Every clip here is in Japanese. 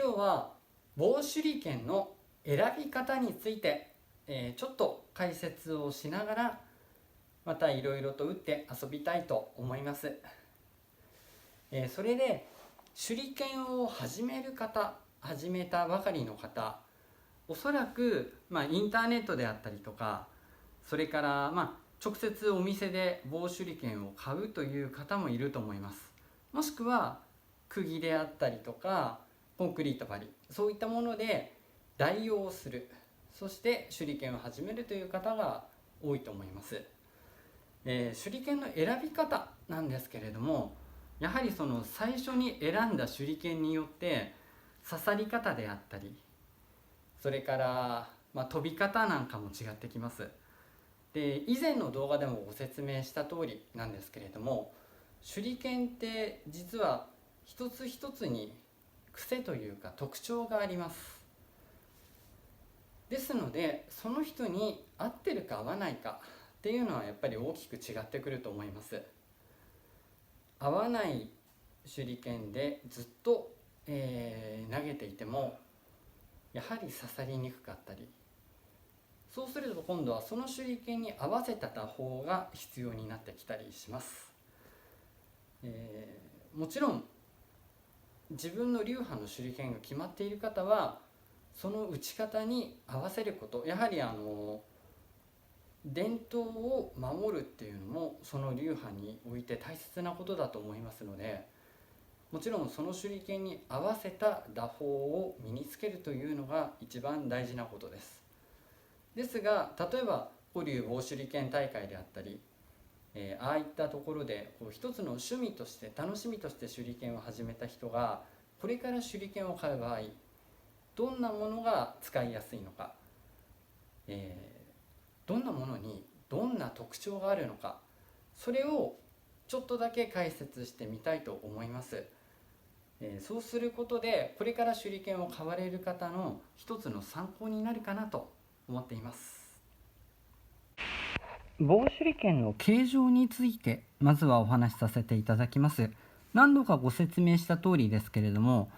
今日は棒手裏剣の選び方について、ちょっと解説をしながらまたいろいろと打って遊びたいと思います。それで手裏剣を始めたばかりの方、おそらく、インターネットであったりとか、それから、直接お店で棒手裏剣を買うという方もいると思います。もしくは釘であったりとかコンクリート張り、そういったもので代用をする、そして手裏剣を始めるという方が多いと思います。手裏剣の選び方なんですけれども、やはりその最初に選んだ手裏剣によって刺さり方であったり、それから、飛び方なんかも違ってきます。で、以前の動画でもご説明した通りなんですけれども、手裏剣って実は一つ一つに癖というか特徴があります。ですので、その人に合ってるか合わないかっていうのはやっぱり大きく違ってくると思います。合わない手裏剣でずっと、投げていてもやはり刺さりにくかったり、そうすると今度はその手裏剣に合わせた打法が必要になってきたりします。もちろん自分の流派の手裏剣が決まっている方はその打ち方に合わせること、やはり伝統を守るっていうのもその流派において大切なことだと思いますので、もちろんその手裏剣に合わせた打法を身につけるというのが一番大事なことです。ですが、例えば古流棒手裏剣大会であったり、ああいったところで一つの趣味として楽しみとして手裏剣を始めた人がこれから手裏剣を買う場合、どんなものが使いやすいのか、どんなものにどんな特徴があるのか、それをちょっとだけ解説してみたいと思います。そうすることでこれから手裏剣を買われる方の一つの参考になるかなと思っています。棒手裏剣の形状についてまずはお話しさせていただきます。何度かご説明した通りですけれども、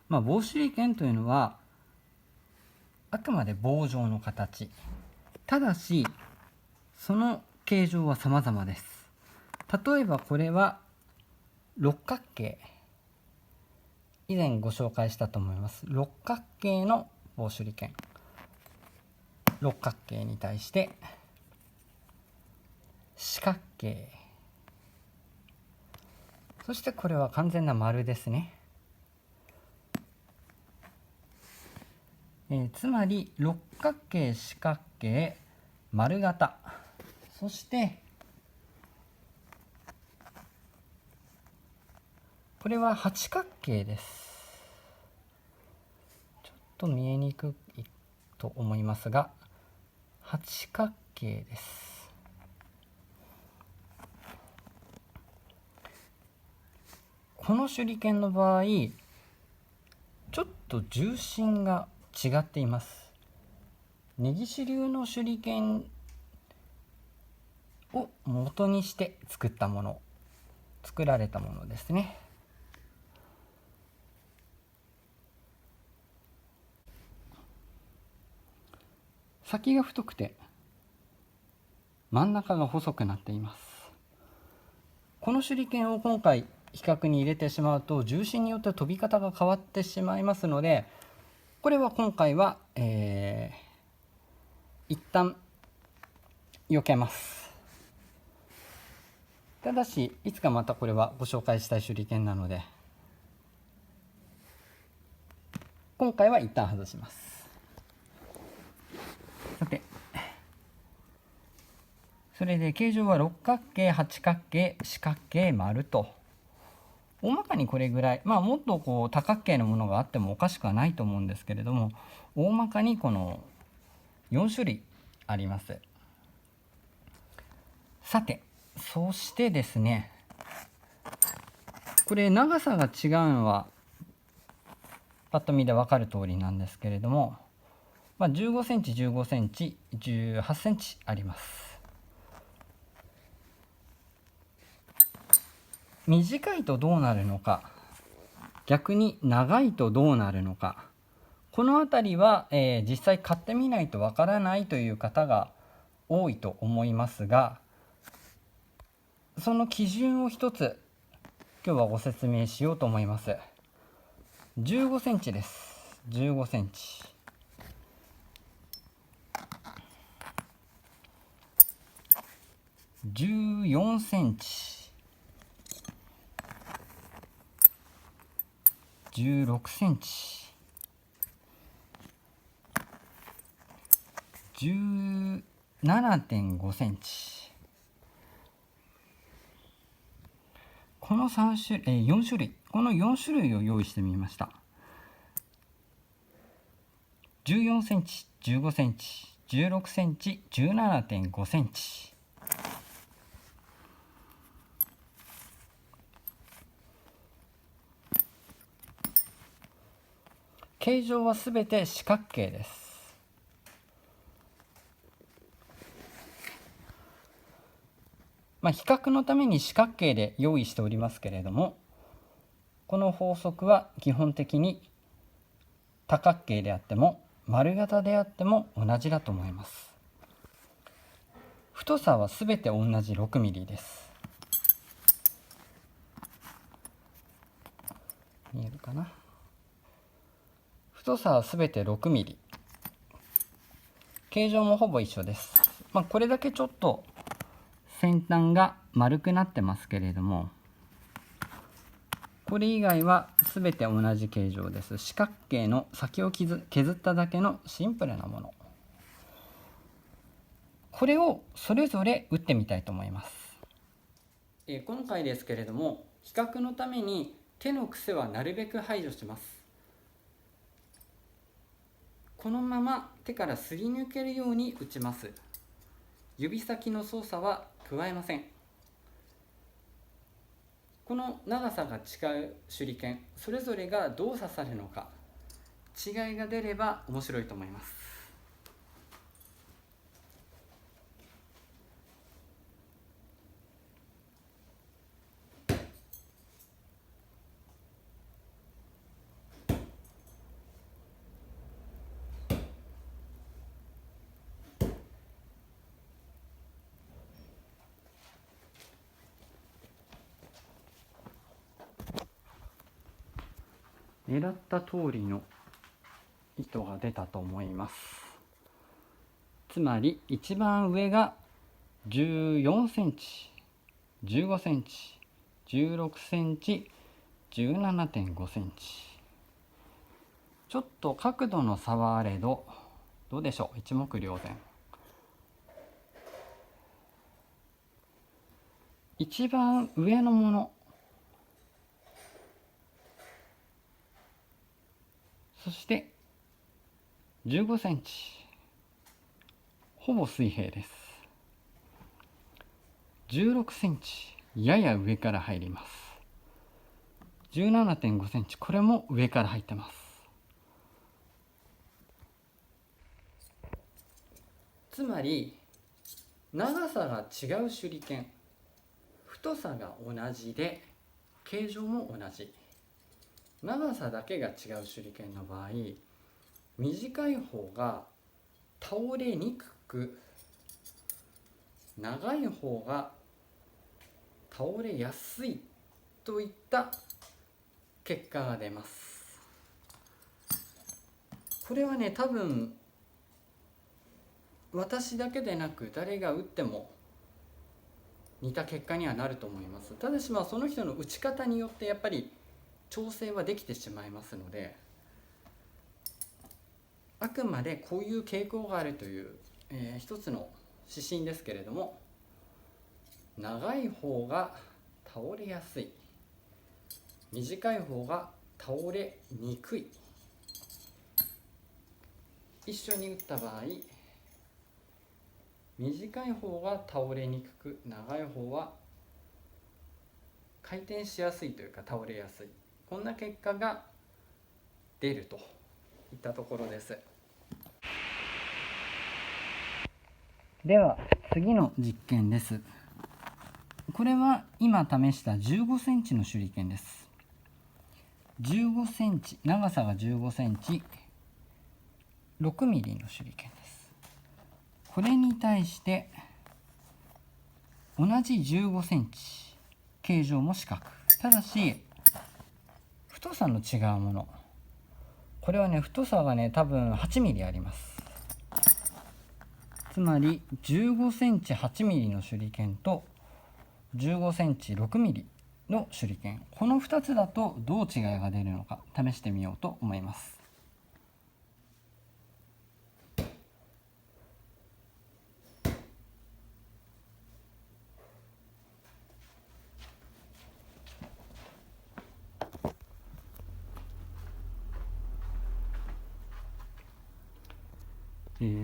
棒手裏剣というのはあくまで棒状の形、ただしその形状は様々です。例えばこれは六角形、以前ご紹介したと思います。六角形の棒手裏剣、六角形に対して四角形、そしてこれは完全な丸ですね。つまり六角形、四角形、丸型、そしてこれは八角形です。ちょっと見えにくいと思いますが、八角形です。この手裏剣の場合、ちょっと重心が違っています。根岸流の手裏剣を元にして作られたものですね。先が太くて真ん中が細くなっています。この手裏剣を今回比較に入れてしまうと重心によって飛び方が変わってしまいますので、これは今回は、一旦避けます。ただしいつかまたこれはご紹介したい手裏剣なので、今回は一旦外します。さて、それで形状は六角形、八角形、四角形、丸と大まかにこれぐらい、もっと多角形のものがあってもおかしくはないと思うんですけれども、大まかにこの4種類あります。さて、そしてですね、これ長さが違うのはパッと見で分かる通りなんですけれども、15センチ、15センチ、18センチあります。短いとどうなるのか、逆に長いとどうなるのか、この辺りは、実際買ってみないとわからないという方が多いと思いますが、その基準を一つ今日はご説明しようと思います。15センチです。15センチ。14センチ。16センチ。17.5 センチ。この4種類、この4種類を用意してみました。14センチ、15センチ、16センチ、17.5 センチ。形状はすべて四角形です。比較のために四角形で用意しておりますけれども、この法則は基本的に多角形であっても丸型であっても同じだと思います。太さはすべて同じ6ミリです。見えるかな。太さはすべて6ミリ。形状もほぼ一緒です。これだけちょっと先端が丸くなってますけれども、これ以外は全て同じ形状です。四角形の先を削っただけのシンプルなもの。これをそれぞれ打ってみたいと思います。今回ですけれども、比較のために手の癖はなるべく排除します。このまま手からすり抜けるように打ちます。指先の操作は加えません。この長さが違う手裏剣、それぞれがどう刺さるのか、違いが出れば面白いと思います。狙った通りの糸が出たと思います。つまり一番上が14センチ、15センチ、16センチ、17.5 センチ。ちょっと角度の差はあれど、どうでしょう、一目瞭然。一番上のもの、そして15センチ、ほぼ水平です。16センチ、やや上から入ります。17.5 センチ、これも上から入ってます。つまり長さが違う手裏剣、太さが同じで形状も同じ、長さだけが違う手裏剣の場合、短い方が倒れにくく、長い方が倒れやすいといった結果が出ます。これはね、多分私だけでなく誰が打っても似た結果にはなると思います。ただしその人の打ち方によってやっぱり調整はできてしまいますので、あくまでこういう傾向があるという、一つの指針ですけれども、長い方が倒れやすい、短い方が倒れにくい。一緒に打った場合、短い方が倒れにくく、長い方は回転しやすいというか倒れやすい、こんな結果が出るといったところです。では次の実験です。これは今試した15センチの手裏剣です。15センチ、長さが15センチ、6ミリの手裏剣です。これに対して同じ15センチ、形状も四角、ただし太さの違うもの、これはね、太さがね多分8ミリあります。つまり15センチ8ミリの手裏剣と15センチ6ミリの手裏剣、この2つだとどう違いが出るのか試してみようと思います。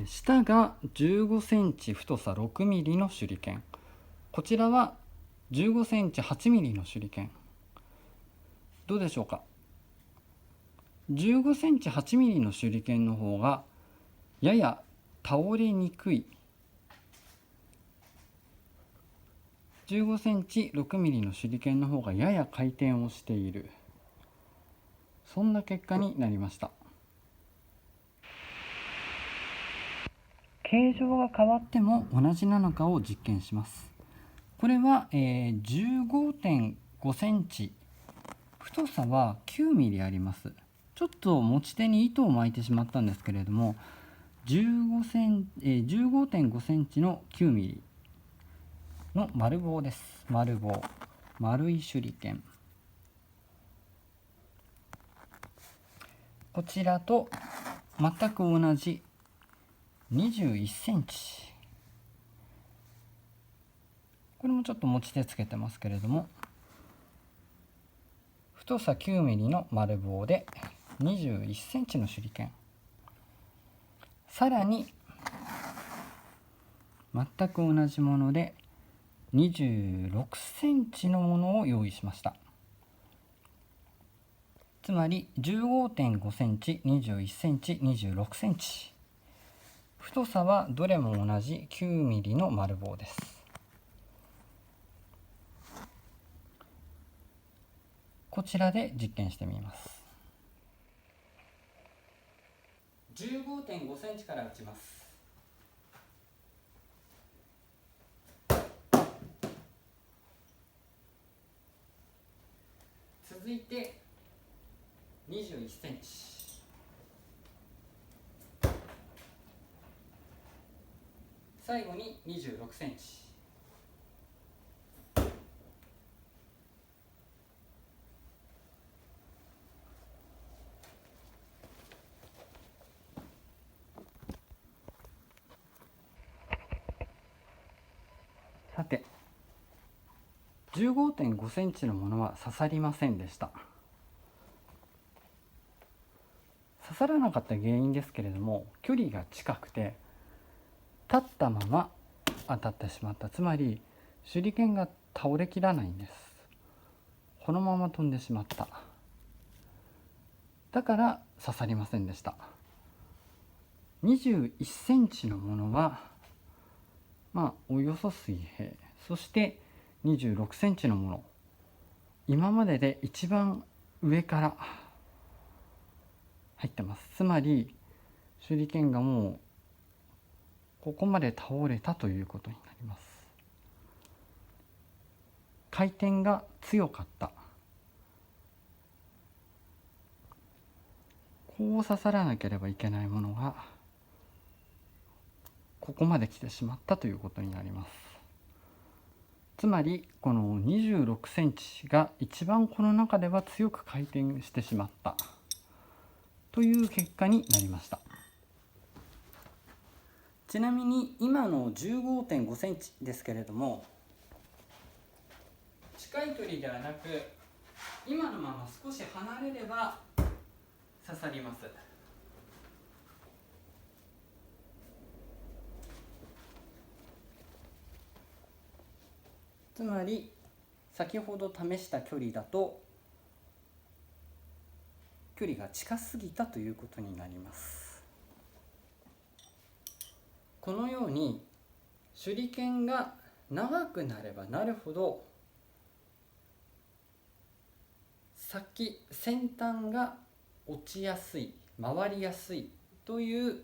下が15センチ太さ6ミリの手裏剣、こちらは15センチ8ミリの手裏剣、どうでしょうか。15センチ8ミリの手裏剣の方がやや倒れにくい、15センチ6ミリの手裏剣の方がやや回転をしている、そんな結果になりました。形状が変わっても同じなのかを実験します。これは、15.5 センチ、太さは9ミリあります。ちょっと持ち手に糸を巻いてしまったんですけれども、15.5 センチの9ミリの丸棒です。丸棒、丸い手裏剣、こちらと全く同じ21センチ、これもちょっと持ち手つけてますけれども、太さ9ミリの丸棒で21センチの手裏剣、さらに全く同じもので26センチのものを用意しました。つまり 15.5 センチ、21センチ、26センチ、太さはどれも同じ9ミリの丸棒です。こちらで実験してみます。15.5 センチから打ちます。続いて21センチ、最後に26センチ、さて 15.5 センチのものは刺さりませんでした。刺さらなかった原因ですけれども、距離が近くて立ったまま当たってしまった。つまり手裏剣が倒れきらないんです。このまま飛んでしまった。だから刺さりませんでした。21センチのものはおよそ水平、そして26センチのもの、今までで一番上から入ってます。つまり手裏剣がもうここまで倒れたということになります。回転が強かった。こう刺さらなければいけないものがここまで来てしまったということになります。つまりこの26センチが一番この中では強く回転してしまったという結果になりました。ちなみに今の 15.5 センチですけれども、近い距離ではなく今のまま少し離れれば刺さります。つまり先ほど試した距離だと距離が近すぎたということになります。このように手裏剣が長くなればなるほどさっき先端が落ちやすい、回りやすいという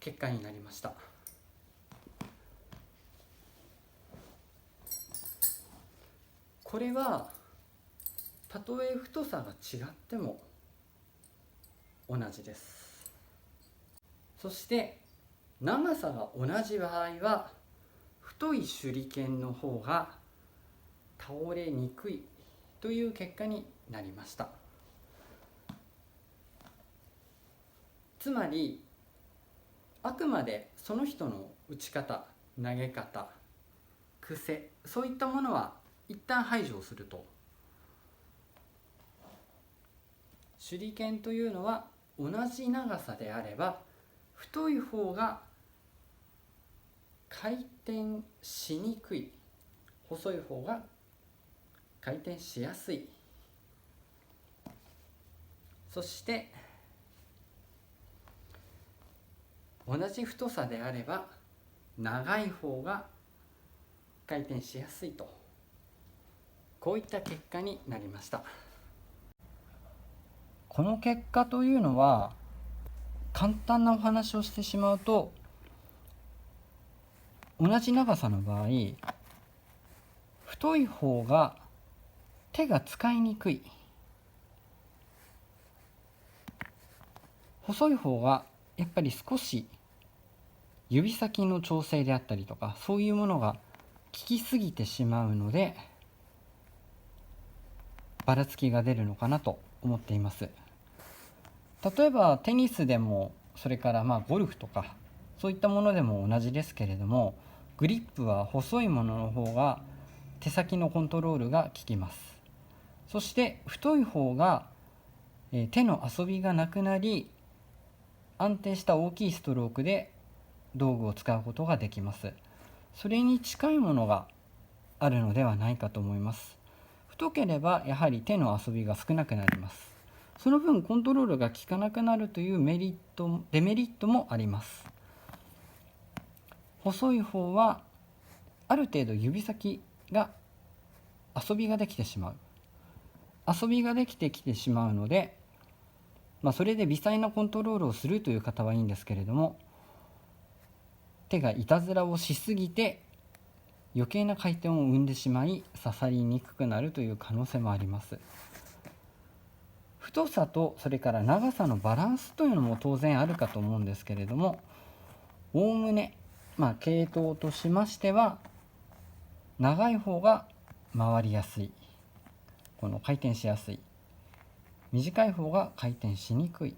結果になりました。これはたとえ太さが違っても同じです。そして長さが同じ場合は太い手裏剣の方が倒れにくいという結果になりました。つまりあくまでその人の打ち方、投げ方、癖、そういったものは一旦排除をすると、手裏剣というのは同じ長さであれば太い方が回転しにくい、細い方が回転しやすい。そして同じ太さであれば長い方が回転しやすいと、こういった結果になりました。この結果というのは簡単なお話をしてしまうと、同じ長さの場合太い方が手が使いにくい、細い方がやっぱり少し指先の調整であったりとかそういうものが効きすぎてしまうのでばらつきが出るのかなと思っています。例えばテニスでも、それからゴルフとかそういったものでも同じですけれども、グリップは細いものの方が手先のコントロールが効きます。そして太い方が手の遊びがなくなり、安定した大きいストロークで道具を使うことができます。それに近いものがあるのではないかと思います。太ければやはり手の遊びが少なくなります。その分コントロールが効かなくなるというデメリットもあります。細い方はある程度指先が遊びができてしまう、遊びができてきてしまうので、それで微細なコントロールをするという方はいいんですけれども、手がいたずらをしすぎて余計な回転を生んでしまい刺さりにくくなるという可能性もあります。太さとそれから長さのバランスというのも当然あるかと思うんですけれども、おおむね系統としましては長い方が回りやすい、この回転しやすい、短い方が回転しにくい、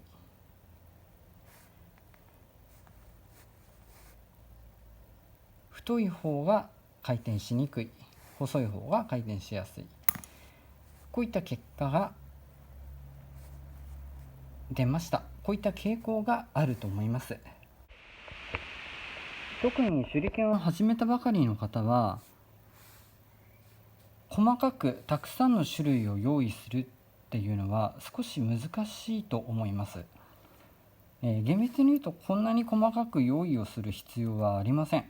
太い方が回転しにくい、細い方が回転しやすい、こういった結果が出ました。こういった傾向があると思います。特に手裏剣を始めたばかりの方は細かくたくさんの種類を用意するっていうのは少し難しいと思います。厳密に言うとこんなに細かく用意をする必要はありません。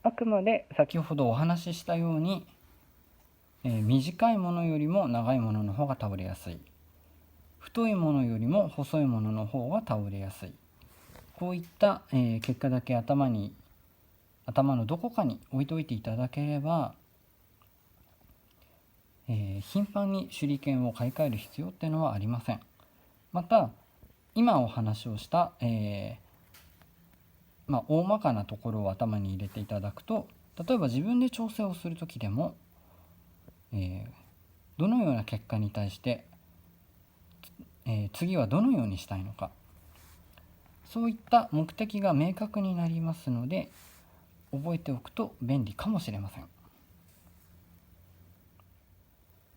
あくまで先ほどお話ししたように、短いものよりも長いものの方が倒れやすい、太いものよりも細いものの方が倒れやすい、こういった、結果だけ頭のどこかに置いておいていただければ、頻繁に手裏剣を買い替える必要っていうのはありません。また今お話をした、大まかなところを頭に入れていただくと、例えば自分で調整をする時でも、どのような結果に対して、次はどのようにしたいのか、そういった目的が明確になりますので覚えておくと便利かもしれません。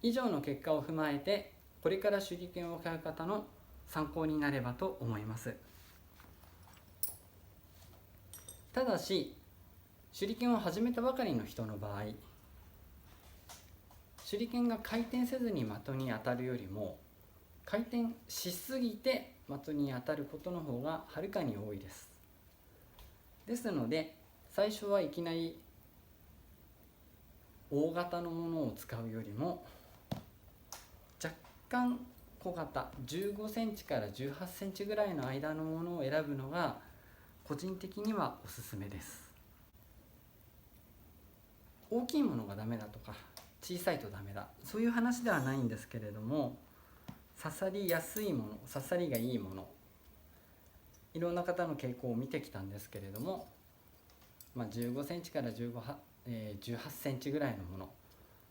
以上の結果を踏まえてこれから手裏剣を買う方の参考になればと思います。ただし手裏剣を始めたばかりの人の場合、手裏剣が回転せずに的に当たるよりも回転しすぎて的に当たることの方がはるかに多いです。ですので最初はいきなり大型のものを使うよりも若干小型15センチから18センチぐらいの間のものを選ぶのが個人的にはおすすめです。大きいものがダメだとか小さいとダメだ、そういう話ではないんですけれども、刺さりやすいもの、刺さりがいいもの、いろんな方の傾向を見てきたんですけれども、15センチから18センチぐらいのもの、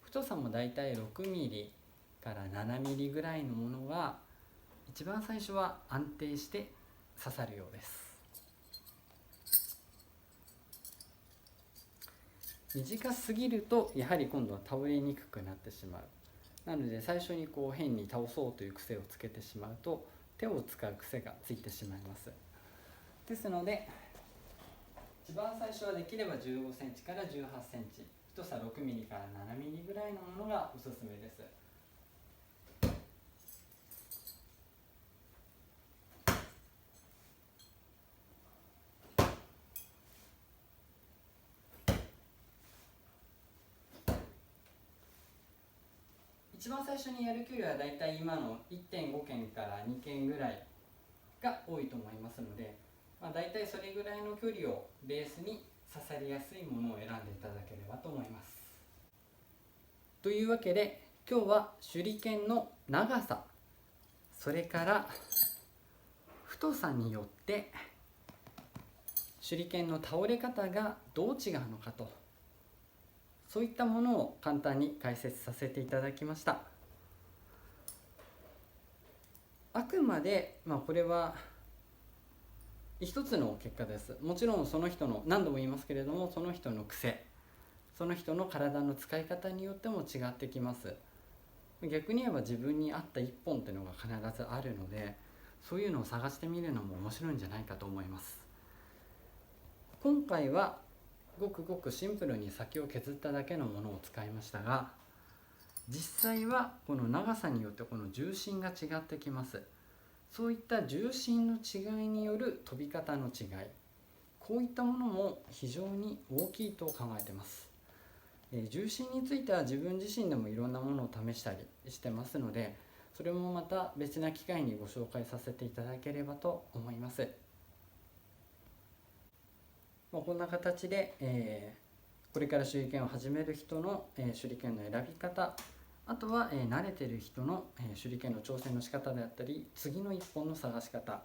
太さもだいたい6ミリから7ミリぐらいのものが一番最初は安定して刺さるようです。短すぎるとやはり今度は倒れにくくなってしまう。なので最初に変に倒そうという癖をつけてしまうと手を使う癖がついてしまいます。ですので一番最初はできれば15センチから18センチ、太さ6ミリから7ミリぐらいのものがおすすめです。一番最初にやる距離はだいたい今の 1.5 件から2件ぐらいが多いと思いますので、だいたいそれぐらいの距離をベースに刺さりやすいものを選んでいただければと思います。というわけで今日は手裏剣の長さ、それから太さによって手裏剣の倒れ方がどう違うのかと、そういったものを簡単に解説させていただきました。あくまで、これは一つの結果です。もちろんその人の、何度も言いますけれども、その人の癖、その人の体の使い方によっても違ってきます。逆に言えば自分に合った一本っていうのが必ずあるので、そういうのを探してみるのも面白いんじゃないかと思います。今回はごくごくシンプルに先を削っただけのものを使いましたが、実際はこの長さによってこの重心が違ってきます。そういった重心の違いによる飛び方の違い、こういったものも非常に大きいと考えています。重心については自分自身でもいろんなものを試したりしてますので、それもまた別な機会にご紹介させていただければと思います。こんな形で、これから手裏剣を始める人の、手裏剣の選び方、あとは、慣れてる人の、手裏剣の挑戦の仕方であったり、次の一本の探し方、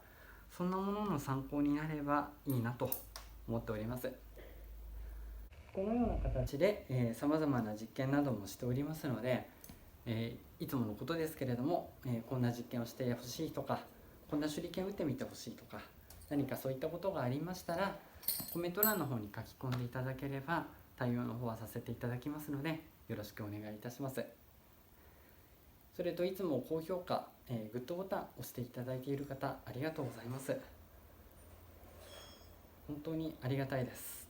そんなものの参考になればいいなと思っております。このような形でさまざまな実験などもしておりますので、いつものことですけれども、こんな実験をしてほしいとか、こんな手裏剣を打ってみてほしいとか、何かそういったことがありましたらコメント欄の方に書き込んでいただければ対応の方はさせていただきますので、よろしくお願いいたします。それといつも高評価、グッドボタン押していただいている方、ありがとうございます。本当にありがたいです。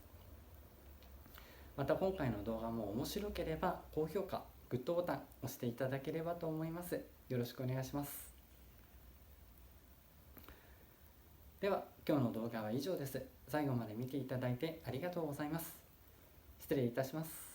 また今回の動画も面白ければ高評価、グッドボタン押していただければと思います。よろしくお願いします。では今日の動画は以上です。最後まで見ていただいてありがとうございます。失礼いたします。